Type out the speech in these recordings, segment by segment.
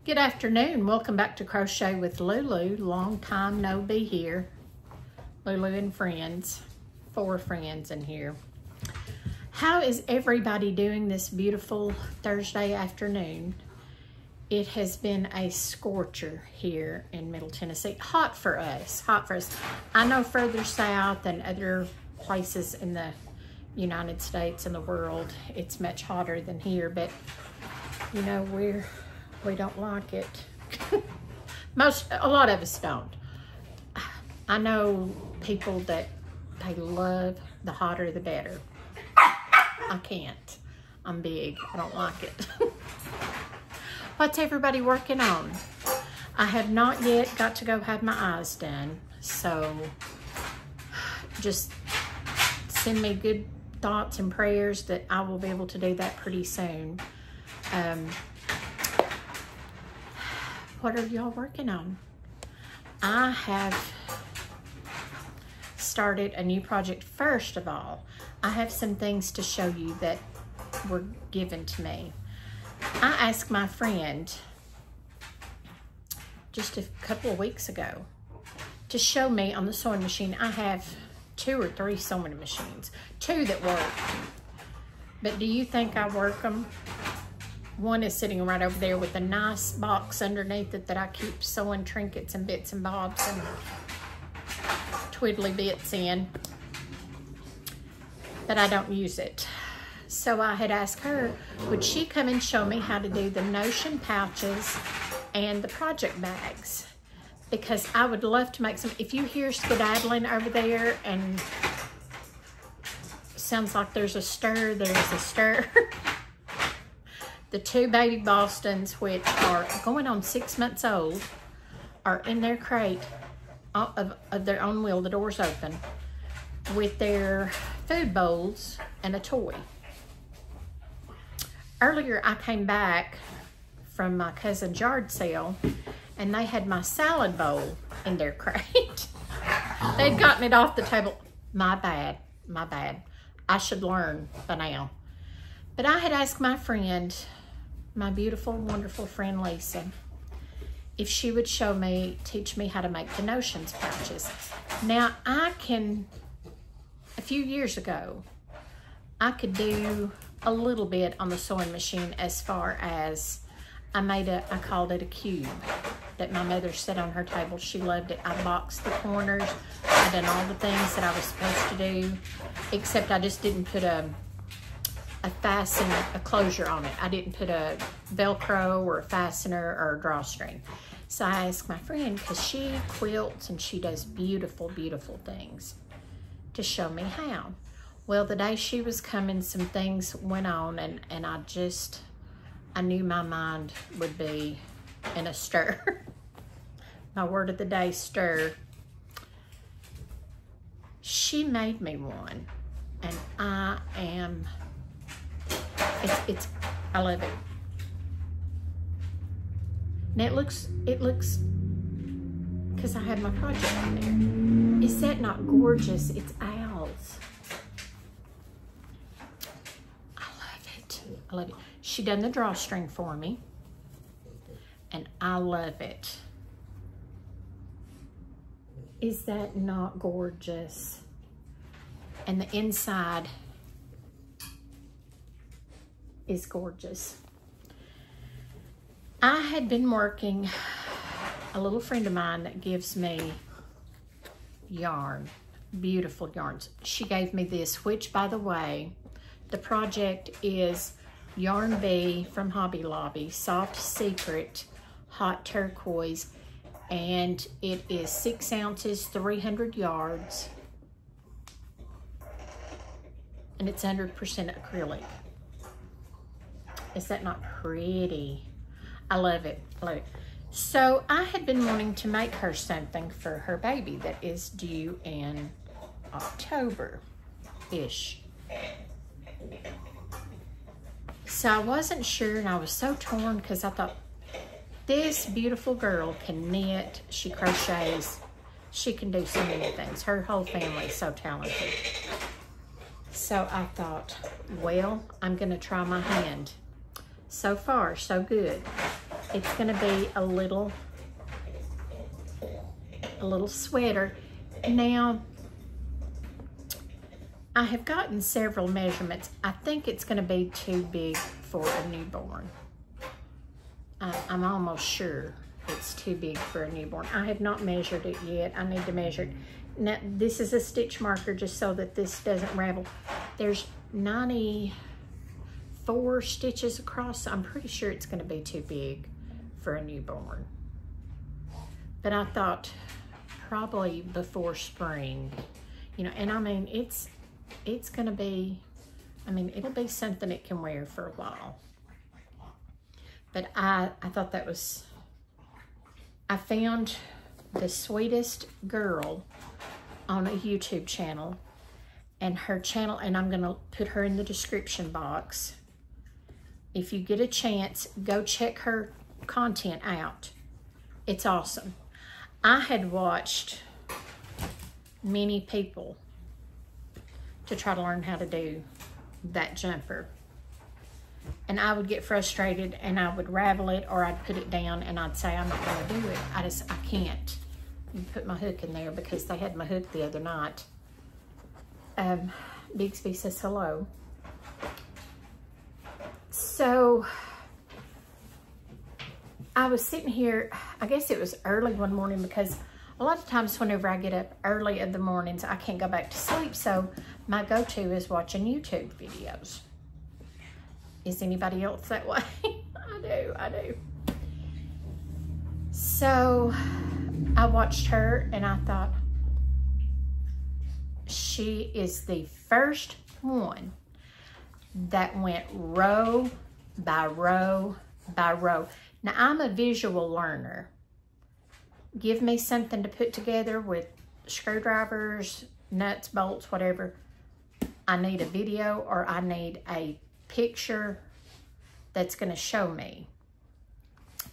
Good afternoon. Welcome back to Crochet with Lulu. Long time no be here. Lulu and friends. 4 friends in here. How is everybody doing this beautiful Thursday afternoon? It has been a scorcher here in Middle Tennessee. Hot for us. Hot for us. I know further south and other places in the United States and the world, it's much hotter than here, but you know, we don't like it. A lot of us don't. I know people that they love the hotter the better. I can't. I'm big. I don't like it. What's everybody working on? I have not yet got to go have my eyes done, so just send me good thoughts and prayers that I will be able to do that pretty soon. What are y'all working on? I have started a new project. First of all, I have some things to show you that were given to me. I asked my friend just a couple of weeks ago to show me on the sewing machine. I have 2 or 3 sewing machines, 2 that work. But do you think I work them? One is sitting right over there with a nice box underneath it that I keep sewing trinkets and bits and bobs and twiddly bits in, but I don't use it. So I had asked her, would she come and show me how to do the notion pouches and the project bags? Because I would love to make some. If you hear skedaddling over there and sounds like there's a stir, there's a stir. The 2 baby Bostons, which are going on 6 months old, are in their crate of their own wheel, the door's open, with their food bowls and a toy. Earlier, I came back from my cousin's yard sale, and they had my salad bowl in their crate. They'd gotten it off the table. My bad, my bad. I should learn by now. But I had asked my friend, my beautiful, wonderful friend Lisa, if she would show me, teach me how to make the notions pouches. Now, a few years ago, I could do a little bit on the sewing machine as far as I called it a cube that my mother set on her table. She loved it. I boxed the corners. I done all the things that I was supposed to do, except I just didn't put a closure on it. I didn't put a Velcro or a fastener or a drawstring. So I asked my friend, because she quilts and she does beautiful, beautiful things, to show me how. Well, the day she was coming, some things went on, and I knew my mind would be in a stir. My word of the day, stir. She made me one, and I love it. Now it looks, because I have my project on there. Is that not gorgeous? It's owls. I love it. I love it. She done the drawstring for me, and I love it. Is that not gorgeous? And the inside is gorgeous. I had been working, a little friend of mine that gives me yarn, beautiful yarns. She gave me this, which, by the way, the project is Yarn Bee from Hobby Lobby, Soft Secret, Hot Turquoise, and it is 6 ounces, 300 yards, and it's 100% acrylic. Is that not pretty? I love it, love it. So I had been wanting to make her something for her baby that is due in October-ish. So I wasn't sure, and I was so torn, because I thought, this beautiful girl can knit, she crochets, she can do so many things. Her whole family is so talented. So I thought, well, I'm gonna try my hand. So far, so good. it's gonna be a little sweater. Now, I have gotten several measurements. I think it's gonna be too big for a newborn. I'm almost sure it's too big for a newborn. I have not measured it yet. I need to measure it. Now, this is a stitch marker just so that this doesn't ravel. There's 94 stitches across. So I'm pretty sure it's gonna be too big for a newborn. But I thought probably before spring, you know, and I mean, it's gonna be, I mean, it'll be something it can wear for a while. But I thought that was, I found the sweetest girl on a YouTube channel, and her channel, and I'm gonna put her in the description box. If you get a chance, go check her content out. It's awesome. I had watched many people to try to learn how to do that jumper. And I would get frustrated and I would ravel it, or I'd put it down and I'd say, I'm not gonna do it. I can't. You put my hook in there because they had my hook the other night. Bixby says hello. So I was sitting here, I guess it was early one morning, because a lot of times whenever I get up early in the mornings, I can't go back to sleep. So my go-to is watching YouTube videos. Is anybody else that way? I do. So I watched her and I thought, she is the first one that went row by row by row. Now, I'm a visual learner. Give me something to put together with screwdrivers, nuts, bolts, whatever. I need a video, or I need a picture that's going to show me.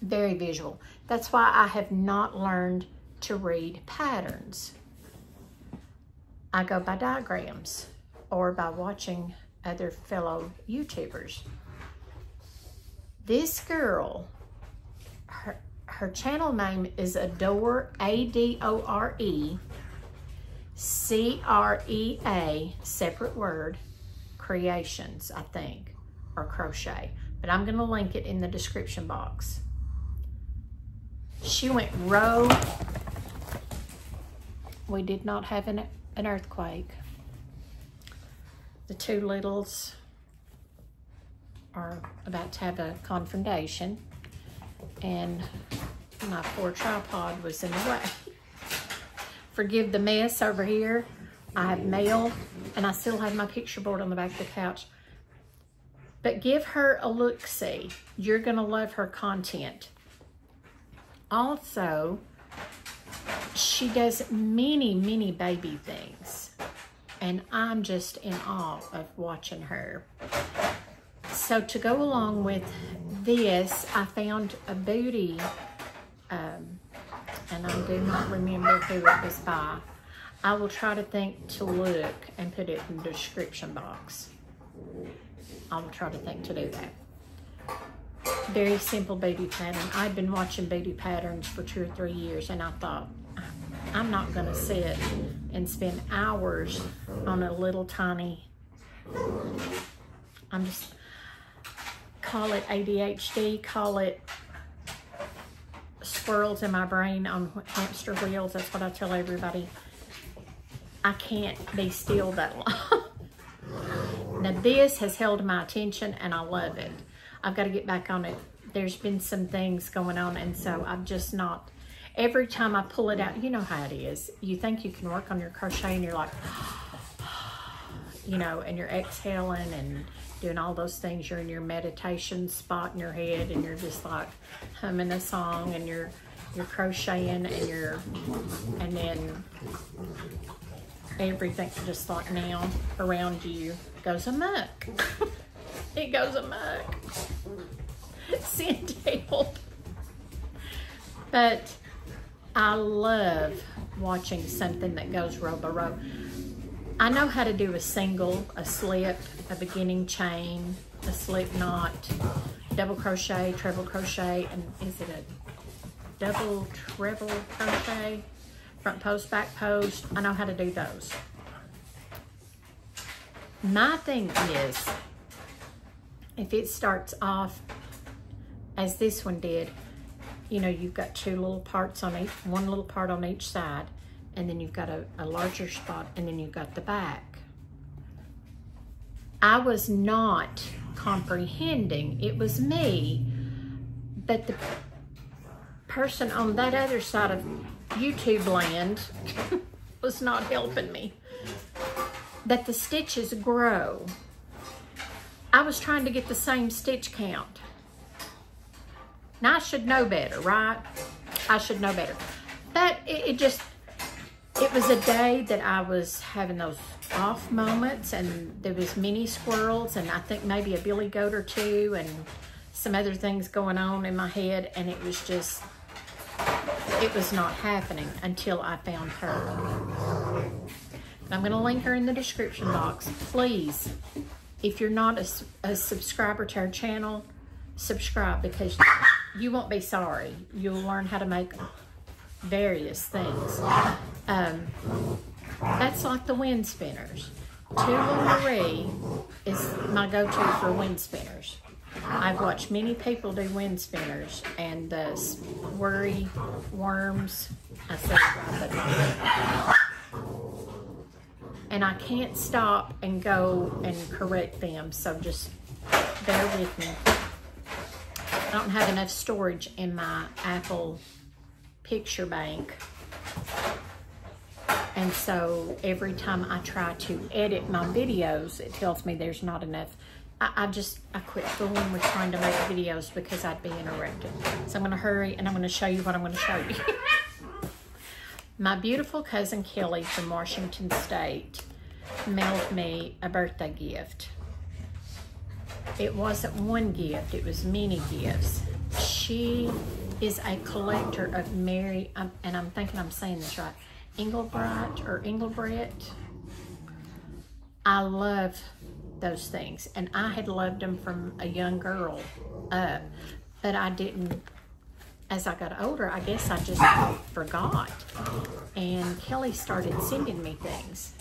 Very visual. That's why I have not learned to read patterns. I go by diagrams or by watching other fellow YouTubers. This girl, her channel name is Adore, A-D-O-R-E, C-R-E-A, separate word, Creations, I think, or crochet. But I'm gonna link it in the description box. She went row. We did not have an earthquake. The two littles are about to have a confrontation, and my poor tripod was in the way. Forgive the mess over here. I have mail, and I still have my picture board on the back of the couch. But give her a look-see. You're gonna love her content. Also, she does many, many baby things, and I'm just in awe of watching her. So to go along with this, I found a booty, and I do not remember who it was by. I will try to think to look and put it in the description box. I will try to think to do that. Very simple booty pattern. I've been watching booty patterns for 2 or 3 years, and I thought, I'm not gonna sit and spend hours on a little tiny, I'm just, call it ADHD, call it swirls in my brain on hamster wheels. That's what I tell everybody. I can't be still that long. Now this has held my attention and I love it. I've got to get back on it. There's been some things going on, and so I'm just not, every time I pull it out, you know how it is. You think you can work on your crochet and you're like, you know, and you're exhaling and doing all those things. You're in your meditation spot in your head and you're just like humming a song and you're crocheting and then everything just like now around you goes amok. It goes amok. Send help. But I love watching something that goes row by row. I know how to do a single, a slip, a beginning chain, a slip knot, double crochet, treble crochet, and is it a double treble crochet? Front post, back post. I know how to do those. My thing is, if it starts off as this one did, you know, you've got two little parts on each, one little part on each side, and then you've got a larger spot, and then you've got the back. I was not comprehending, it was me, but the person on that other side of YouTube land was not helping me, that the stitches grow. I was trying to get the same stitch count. Now I should know better, right? I should know better. But it was a day that I was having those off moments, and there was mini squirrels, and I think maybe a billy goat or two, and some other things going on in my head, and it was just, it was not happening until I found her. And I'm gonna link her in the description box. Please, if you're not a subscriber to our channel, subscribe, because you won't be sorry. You'll learn how to make various things. That's like the wind spinners. Tula Marie is my go-to for wind spinners. I've watched many people do wind spinners, and the worry worms, I said it right, and I can't stop and go and correct them, so just bear with me. I don't have enough storage in my Apple picture bank, and so every time I try to edit my videos, it tells me there's not enough. I quit fooling with trying to make videos because I'd be interrupted. So I'm gonna hurry, and I'm gonna show you what I'm gonna show you. My beautiful cousin Kelly from Washington State mailed me a birthday gift. It wasn't one gift, it was many gifts. She is a collector of Mary, and I'm thinking I'm saying this right, Engelbrett or Engelbrett. I love those things, and I had loved them from a young girl up, but I didn't, as I got older, I guess I just forgot. And Kelly started sending me things.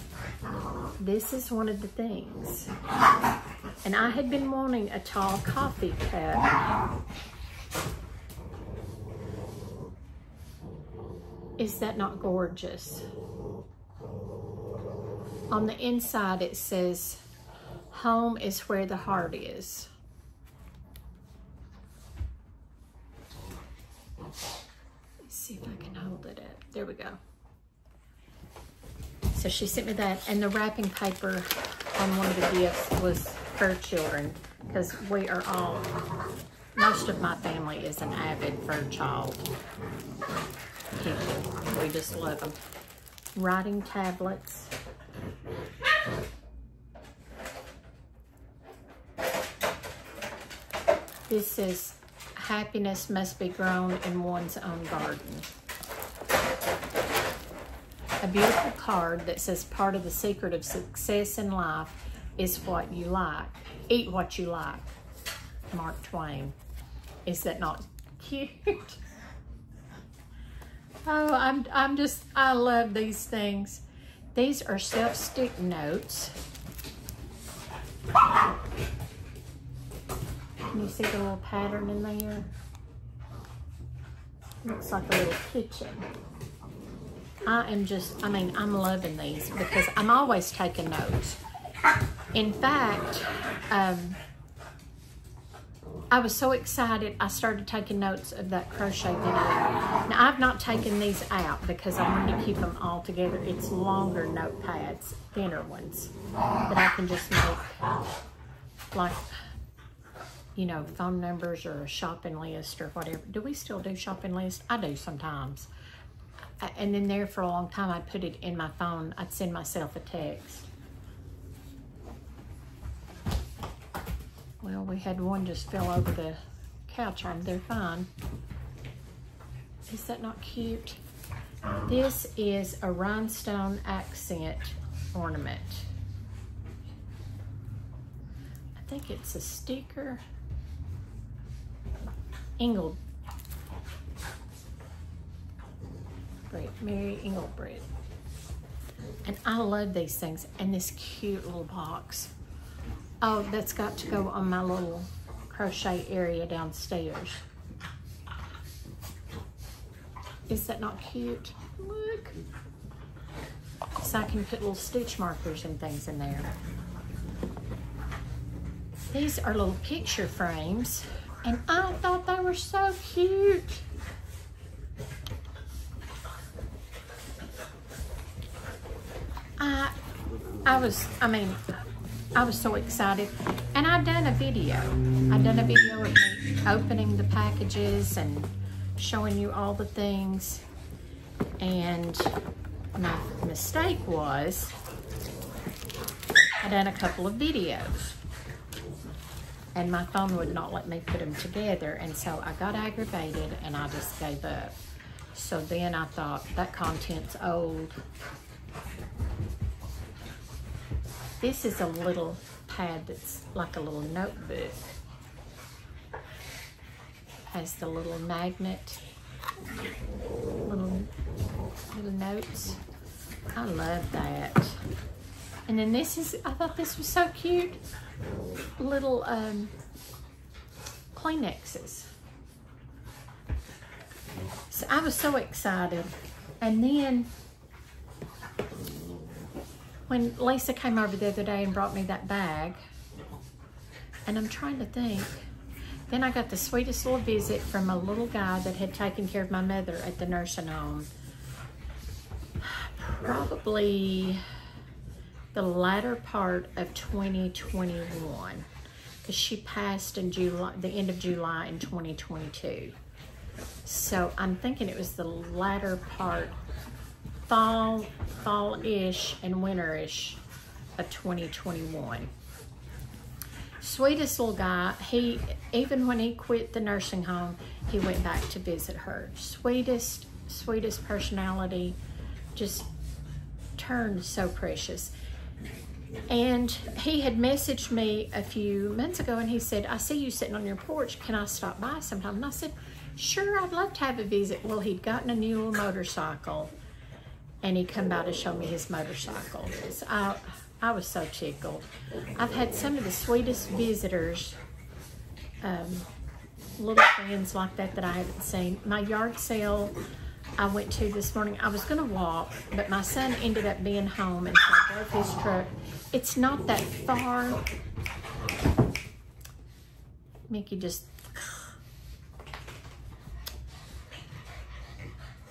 This is one of the things. And I had been wanting a tall coffee cup. Is that not gorgeous? On the inside it says, "Home is where the heart is." Let's see if I can hold it up. There we go. So she sent me that, and the wrapping paper on one of the gifts was fur children, because we are all, most of my family is an avid fur child people. We just love them. Writing tablets. This is "Happiness must be grown in one's own garden." A beautiful card that says, "Part of the secret of success in life is what you like. Eat what you like." Mark Twain. Is that not cute? Oh, I love these things. These are self-stick notes. Can you see the little pattern in there? Looks like a little kitchen. I'm loving these because I'm always taking notes. In fact, I was so excited, I started taking notes of that crochet video. Now, I've not taken these out because I wanted to keep them all together. It's longer notepads, thinner ones, that I can just make, like, you know, phone numbers or a shopping list or whatever. Do we still do shopping lists? I do sometimes. And then there for a long time, I'd put it in my phone. I'd send myself a text. Well, we had one just fell over the couch on. They're fine. Is that not cute? This is a rhinestone accent ornament. I think it's a sticker. Mary Engelbrecht. And I love these things. And this cute little box. Oh, that's got to go on my little crochet area downstairs. Is that not cute? Look. So I can put little stitch markers and things in there. These are little picture frames, and I thought they were so cute. I was so excited. And I've done a video. I've done a video of me opening the packages and showing you all the things. And my mistake was I done a couple of videos. And my phone would not let me put them together. And so I got aggravated and I just gave up. So then I thought, that content's old. This is a little pad that's like a little notebook. Has the little magnet, little notes. I love that. And then this is, I thought this was so cute. Little Kleenexes. So I was so excited. And then when Lisa came over the other day and brought me that bag, and I'm trying to think, then I got the sweetest little visit from a little guy that had taken care of my mother at the nursing home. Probably the latter part of 2021, because she passed in July, the end of July in 2022. So I'm thinking it was the latter part, fall-ish and winterish of 2021. Sweetest little guy. He, even when he quit the nursing home, he went back to visit her. Sweetest personality, just turned so precious. And he had messaged me a few months ago and he said, I see you sitting on your porch. Can I stop by sometime? And I said, sure, I'd love to have a visit. Well, he'd gotten a new little motorcycle and he come by to show me his motorcycle. So I was so tickled. I've had some of the sweetest visitors, little friends like that I haven't seen. My yard sale I went to this morning, I was gonna walk, but my son ended up being home and so I drove his truck. It's not that far. Mickey just,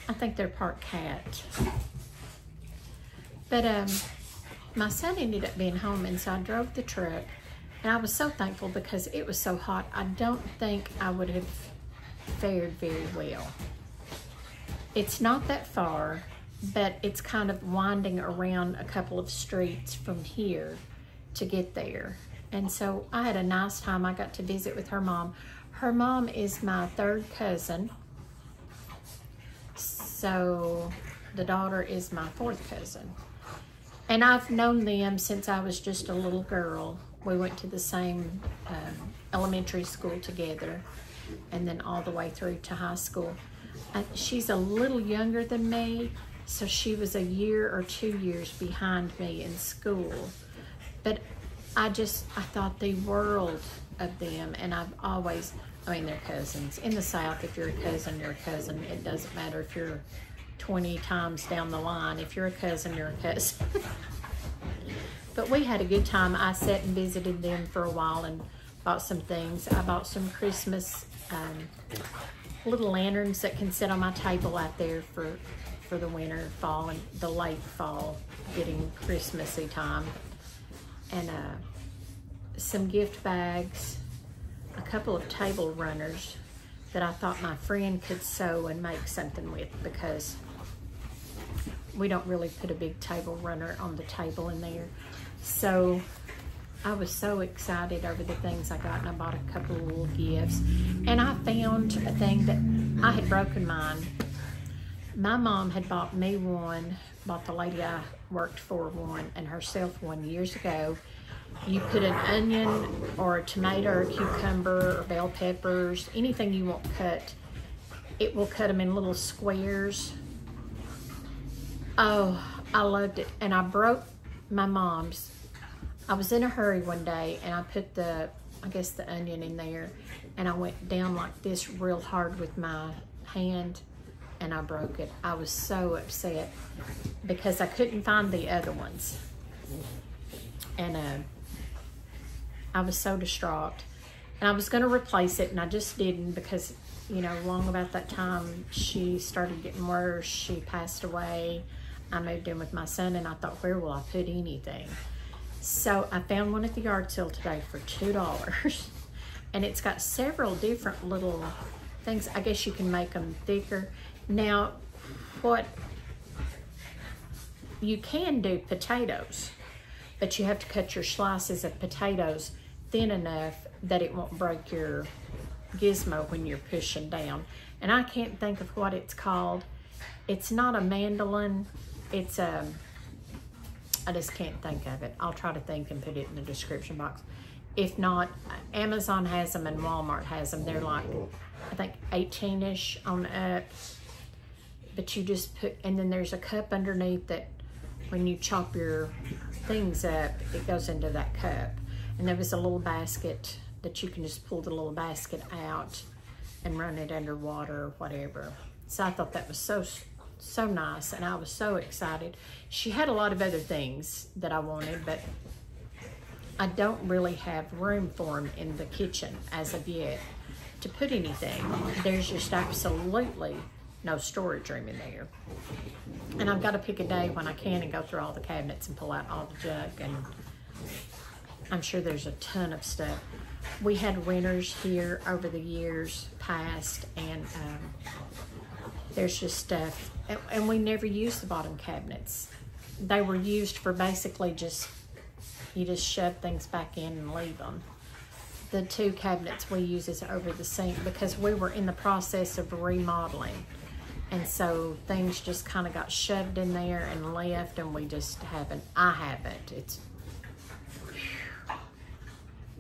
I think they're part cat. But my son ended up being home and so I drove the truck and I was so thankful because it was so hot. I don't think I would have fared very well. It's not that far, but it's kind of winding around a couple of streets from here to get there. And so I had a nice time. I got to visit with her mom. Her mom is my third cousin. So the daughter is my fourth cousin. And I've known them since I was just a little girl. We went to the same elementary school together and then all the way through to high school. She's a little younger than me, so she was a year or 2 years behind me in school. But I thought the world of them, and I've always, I mean, they're cousins. In the South, if you're a cousin, you're a cousin. It doesn't matter if you're 20 times down the line. If you're a cousin, you're a cousin. But we had a good time. I sat and visited them for a while and bought some things. I bought some Christmas little lanterns that can sit on my table out there for the winter, fall, and the late fall, getting Christmassy time. And some gift bags, a couple of table runners that I thought my friend could sew and make something with, because we don't really put a big table runner on the table in there. So I was so excited over the things I got, and I bought a couple of little gifts. And I found a thing that I had broken mine. My mom had bought me one, bought the lady I worked for one, and herself one years ago. You put an onion or a tomato or a cucumber or bell peppers, anything you want cut. It will cut them in little squares. Oh, I loved it. And I broke my mom's. I was in a hurry one day and I put the onion in there, and I went down like this real hard with my hand and I broke it. I was so upset because I couldn't find the other ones. And I was so distraught. And I was gonna replace it and I just didn't because, you know, long about that time she started getting worse. She passed away. I moved in with my son and I thought, where will I put anything? So I found one at the yard sale today for $2. And it's got several different little things. I guess you can make them thicker. Now, what you can do potatoes, but you have to cut your slices of potatoes thin enough that it won't break your gizmo when you're pushing down. And I can't think of what it's called. It's not a mandolin. It's a, I just can't think of it. I'll try to think and put it in the description box. If not, Amazon has them and Walmart has them. They're like, I think 18-ish on up. But you just put, and then there's a cup underneath that when you chop your things up, it goes into that cup. And there was a little basket that you can just pull the little basket out and run it under water or whatever. So I thought that was so nice, and I was so excited. She had a lot of other things that I wanted, but I don't really have room for them in the kitchen as of yet to put anything. There's just absolutely no storage room in there. And I've got to pick a day when I can and go through all the cabinets and pull out all the junk, and I'm sure there's a ton of stuff. We had renters here over the years past, and there's just stuff, and we never used the bottom cabinets. They were used for basically just, you just shove things back in and leave them. The two cabinets we use is over the sink because we were in the process of remodeling. And so things just kind of got shoved in there and left, and we just haven't, I haven't. It's,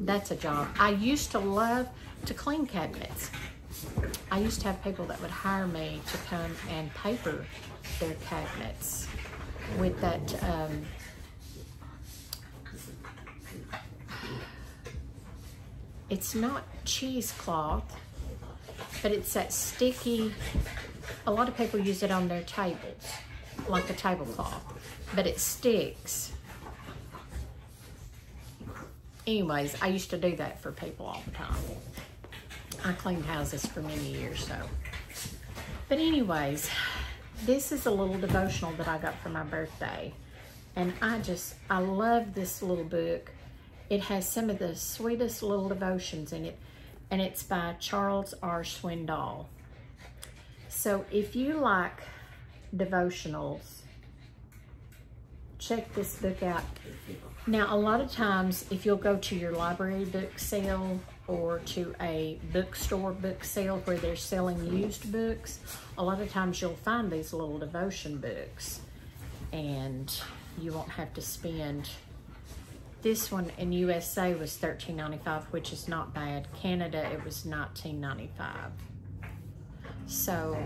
that's a job. I used to love to clean cabinets. I used to have people that would hire me to come and paper their cabinets with that, it's not cheesecloth, but it's that sticky, a lot of people use it on their tables, like a tablecloth, but it sticks. Anyways, I used to do that for people all the time. I cleaned houses for many years, so. But anyways, this is a little devotional that I got for my birthday. And I love this little book. It has some of the sweetest little devotions in it. And it's by Charles R. Swindoll. So if you like devotionals, check this book out. Now, a lot of times, if you'll go to your library book sale or to a bookstore book sale where they're selling used books, a lot of times you'll find these little devotion books, and you won't have to spend. This one in USA was $13.95, which is not bad. Canada, it was $19.95. So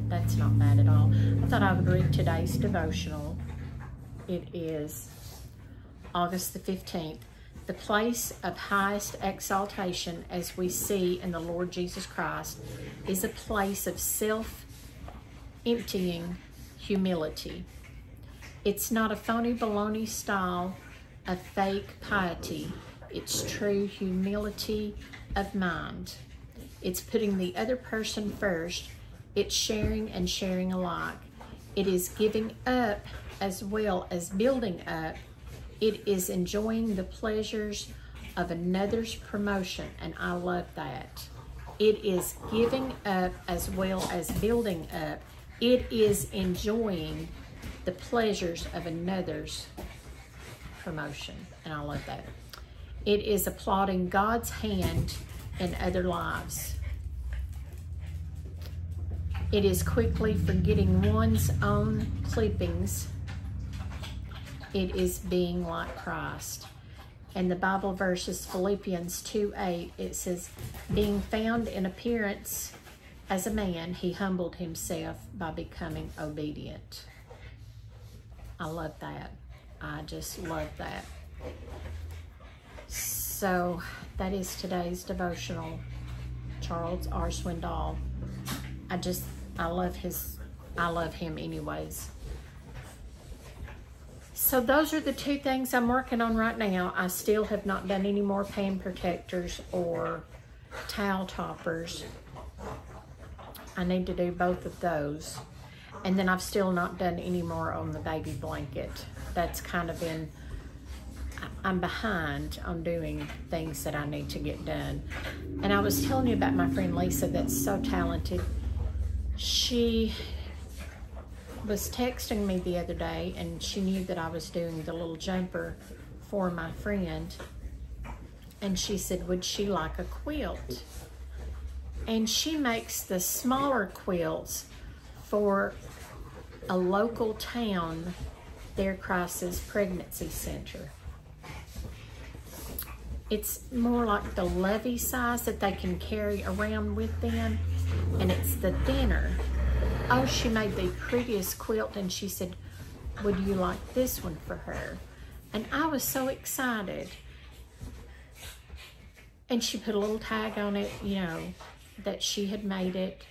that's not bad at all. I thought I would read today's devotional. It is August the 15th. The place of highest exaltation, as we see in the Lord Jesus Christ, is a place of self-emptying humility. It's not a phony baloney style of fake piety. It's true humility of mind. It's putting the other person first. It's sharing and sharing alike. It is giving up as well as building up. It is enjoying the pleasures of another's promotion, and I love that. It is giving up as well as building up. It is enjoying the pleasures of another's promotion, and I love that. It is applauding God's hand in other lives. It is quickly forgetting one's own clippings. It is being like Christ. And the Bible verse is Philippians 2:8. It says, being found in appearance as a man, he humbled himself by becoming obedient. I love that. I just love that. So that is today's devotional. Charles R. Swindoll. I love him anyways. So those are the two things I'm working on right now. I still have not done any more pan protectors or towel toppers. I need to do both of those. And then I've still not done any more on the baby blanket. That's kind of been, I'm behind on doing things that I need to get done. And I was telling you about my friend Lisa that's so talented. She was texting me the other day and she knew that I was doing the little jumper for my friend. And she said, would she like a quilt? And she makes the smaller quilts for a local town, their crisis pregnancy center. It's more like the lovey size that they can carry around with them, and it's the thinner. Oh, she made the prettiest quilt, and she said, would you like this one for her? And I was so excited. And she put a little tag on it, you know, that she had made it,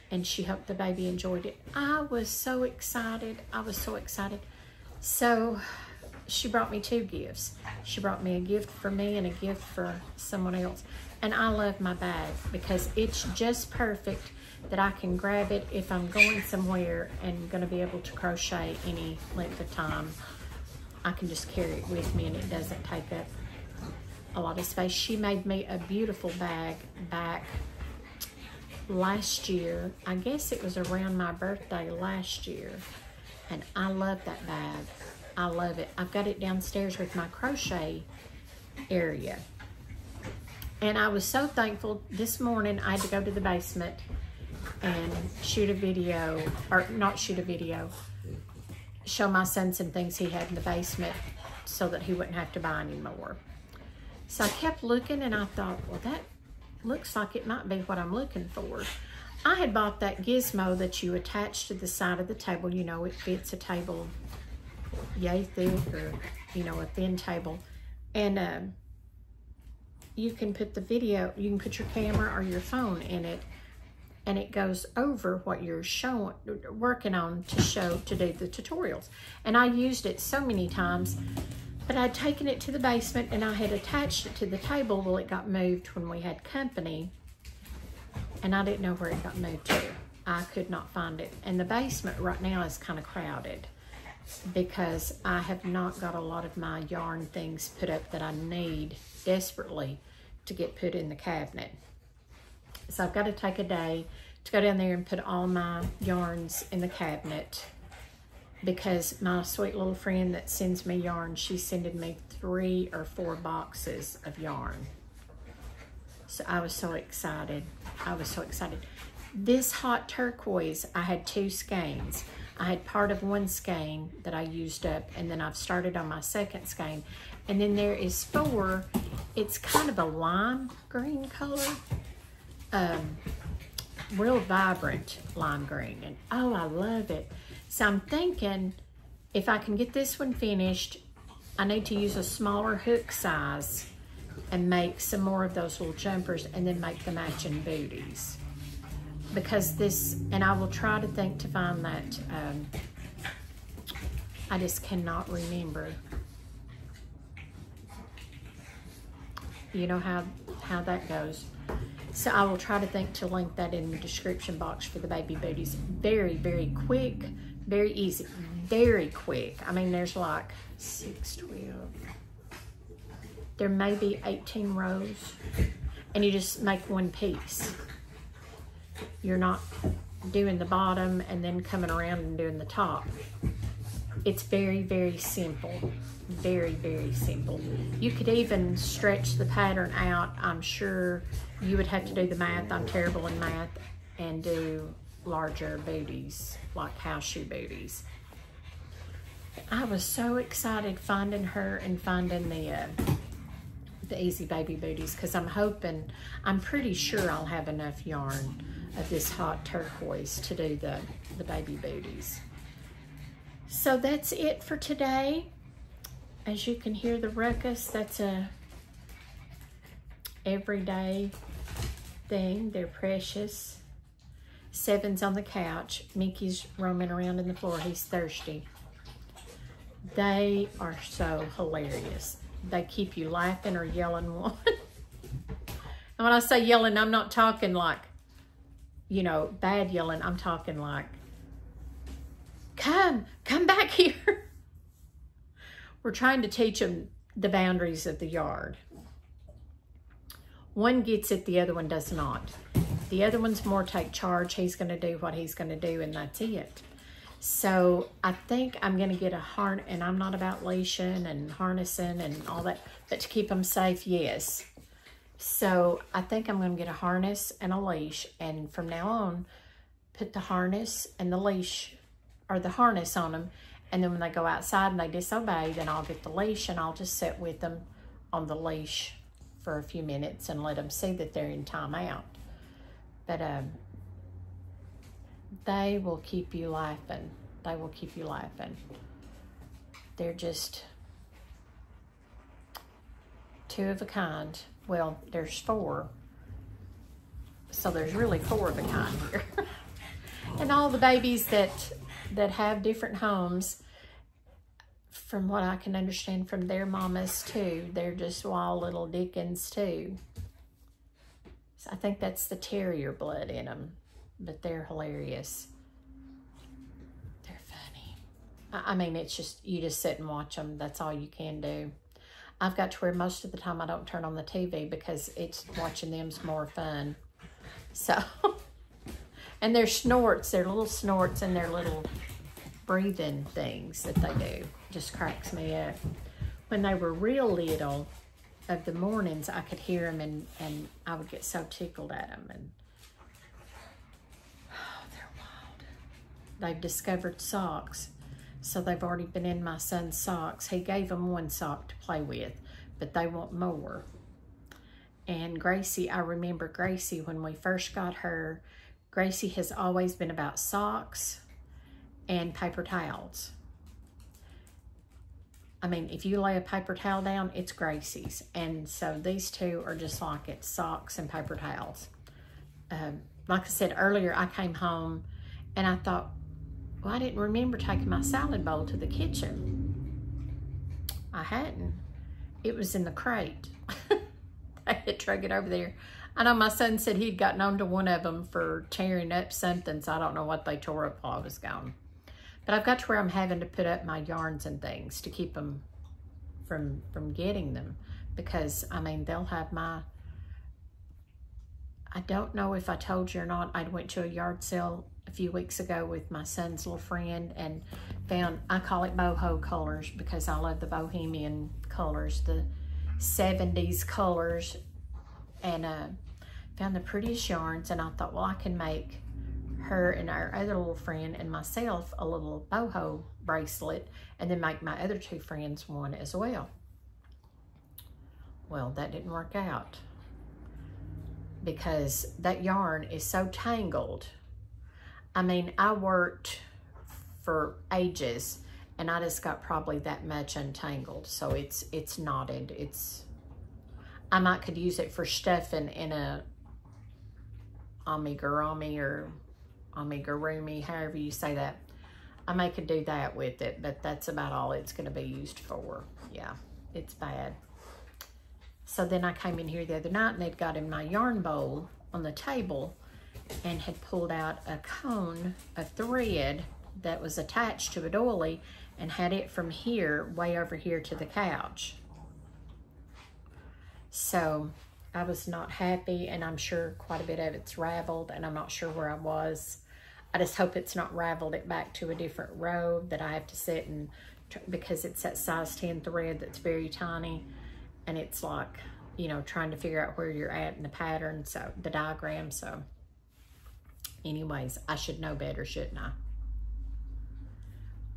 and she hoped the baby enjoyed it. I was so excited. I was so excited. So she brought me two gifts. She brought me a gift for me and a gift for someone else. And I love my bag because it's just perfect that I can grab it if I'm going somewhere and going to be able to crochet any length of time. I can just carry it with me and it doesn't take up a lot of space. She made me a beautiful bag back last year. I guess it was around my birthday last year. And I love that bag. I love it. I've got it downstairs with my crochet area. And I was so thankful. This morning I had to go to the basement and shoot a video, or not shoot a video, show my son some things he had in the basement so that he wouldn't have to buy any more. So I kept looking and I thought, well, that looks like it might be what I'm looking for. I had bought that gizmo that you attach to the side of the table. You know, it fits a table yay thick, or, you know, a thin table. And you can put the video, you can put your camera or your phone in it, and it goes over what you're working on to do the tutorials. And I used it so many times, but I'd taken it to the basement and I had attached it to the table. Well, it got moved when we had company, and I didn't know where it got moved to. I could not find it. And the basement right now is kind of crowded because I have not got a lot of my yarn things put up that I need desperately to get put in the cabinet. So I've got to take a day to go down there and put all my yarns in the cabinet, because my sweet little friend that sends me yarn, she's sending me 3 or 4 boxes of yarn. So I was so excited. I was so excited. This hot turquoise, I had 2 skeins. I had part of one skein that I used up, and then I've started on my second skein. And then there is 4. It's kind of a lime green color. Real vibrant lime green. And oh, I love it. So I'm thinking if I can get this one finished, I need to use a smaller hook size and make some more of those little jumpers and then make the matching booties. Because this, and I will try to think to find that, I just cannot remember. You know how that goes. So I will try to think to link that in the description box for the baby booties. Very, very quick, very easy, very quick. I mean, there's like 6, 12. There may be 18 rows, and you just make one piece. You're not doing the bottom and then coming around and doing the top. It's very, very simple. Very, very simple. You could even stretch the pattern out. I'm sure you would have to do the math. I'm terrible in math, and do larger booties, like house shoe booties. I was so excited finding her and finding the Easy Baby Booties, because I'm pretty sure I'll have enough yarn of this hot turquoise to do the baby booties. So that's it for today. As you can hear the ruckus, that's a everyday thing. They're precious. Seven's on the couch. Mickey's roaming around in the floor. He's thirsty. They are so hilarious. They keep you laughing or yelling one. And when I say yelling, I'm not talking like, you know, bad yelling. I'm talking like, come back here. We're trying to teach them the boundaries of the yard. One gets it, the other one does not. The other one's more take charge. He's going to do what he's going to do, and that's it. So I think I'm going to get a harness, and I'm not about leashing and harnessing and all that, but to keep them safe, yes. So I think I'm going to get a harness and a leash, and from now on, put the harness and the leash, or the harness on them, and then when they go outside and they disobey, then I'll get the leash and I'll just sit with them on the leash for a few minutes and let them see that they're in timeout. But they will keep you laughing. They will keep you laughing. They're just two of a kind. Well, there's four. So there's really four of a kind here. And all the babies that have different homes, from what I can understand from their mamas too, they're just wild little dickens too. So I think that's the terrier blood in them, but they're hilarious. They're funny. I mean, it's just, you just sit and watch them. That's all you can do. I've got to where most of the time I don't turn on the TV because it's watching them's more fun. So, and their snorts, their little snorts and their little breathing things that they do just cracks me up. When they were real little, of the mornings, I could hear them and I would get so tickled at them. And oh, they're wild. They've discovered socks. So they've already been in my son's socks. He gave them one sock to play with, but they want more. And Gracie, I remember Gracie when we first got her, Gracie has always been about socks and paper towels. I mean, if you lay a paper towel down, it's Gracie's. And so these two are just like it, socks and paper towels. Like I said earlier, I came home and I thought, well, I didn't remember taking my salad bowl to the kitchen. I hadn't. It was in the crate. I had drug it over there. I know my son said he'd gotten onto one of them for tearing up something, so I don't know what they tore up while I was gone. But I've got to where I'm having to put up my yarns and things to keep them from getting them. Because, I mean, they'll have my... I don't know if I told you or not, I went to a yard sale a few weeks ago with my son's little friend and found, I call it boho colors because I love the bohemian colors, the 70s colors, and found the prettiest yarns, and I thought, well, I can make her and our other little friend and myself a little boho bracelet and then make my other two friends one as well. Well, that didn't work out because that yarn is so tangled. I mean, I worked for ages and I just got probably that much untangled. So it's knotted. I might could use it for stuffing in a amigurumi or amigurumi, however you say that. I may could do that with it, but that's about all it's going to be used for. Yeah, it's bad. So then I came in here the other night and they'd got in my yarn bowl on the table and had pulled out a cone of thread that was attached to a doily and had it from here way over here to the couch. So I was not happy, and I'm sure quite a bit of it's raveled, and I'm not sure where I was. I just hope it's not raveled it back to a different row that I have to sit and, because it's that size 10 thread that's very tiny, and it's like, you know, trying to figure out where you're at in the pattern, so the diagram. So anyways, I should know better, shouldn't I?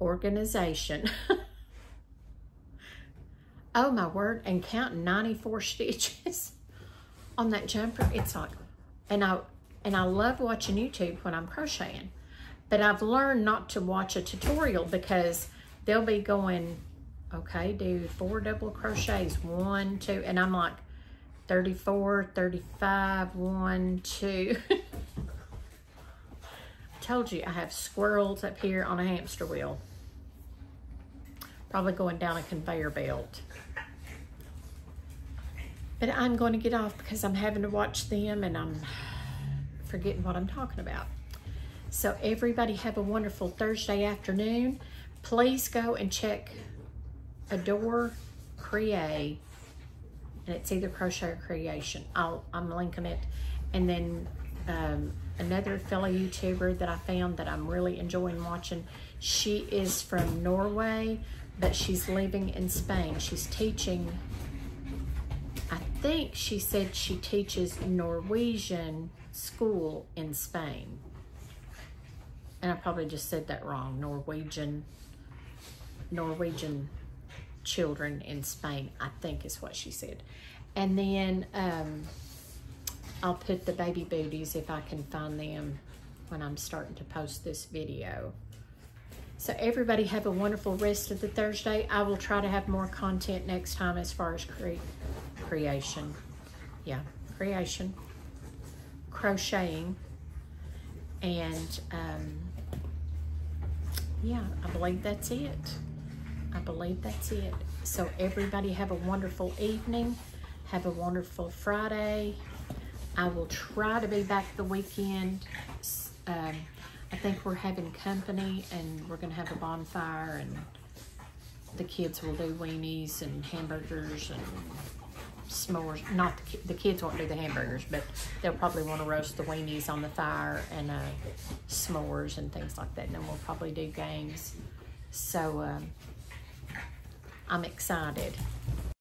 Organization. Oh my word, and counting 94 stitches on that jumper. It's like, and I love watching YouTube when I'm crocheting, but I've learned not to watch a tutorial because they'll be going, okay, do 4 double crochets, 1, 2, and I'm like 34, 35, 1, 2. I told you I have squirrels up here on a hamster wheel, probably going down a conveyor belt. But I'm going to get off because I'm having to watch them and I'm forgetting what I'm talking about. So everybody have a wonderful Thursday afternoon. Please go and check Adore Create, and it's either crochet or creation. I'm linking it. And then another fellow YouTuber that I found that I'm really enjoying watching, she is from Norway, but she's living in Spain. She's teaching, I think she said she teaches Norwegian school in Spain. And I probably just said that wrong. Norwegian children in Spain, I think is what she said. And then I'll put the baby booties if I can find them when I'm starting to post this video. So everybody have a wonderful rest of the Thursday. I will try to have more content next time as far as creation. Yeah, creation, crocheting, and yeah, I believe that's it. I believe that's it. So everybody have a wonderful evening. Have a wonderful Friday. I will try to be back the weekend. I think we're having company and we're going to have a bonfire and the kids will do weenies and hamburgers and s'mores. Not the kids won't do the hamburgers, but they'll probably want to roast the weenies on the fire and s'mores and things like that. And then we'll probably do games. So I'm excited.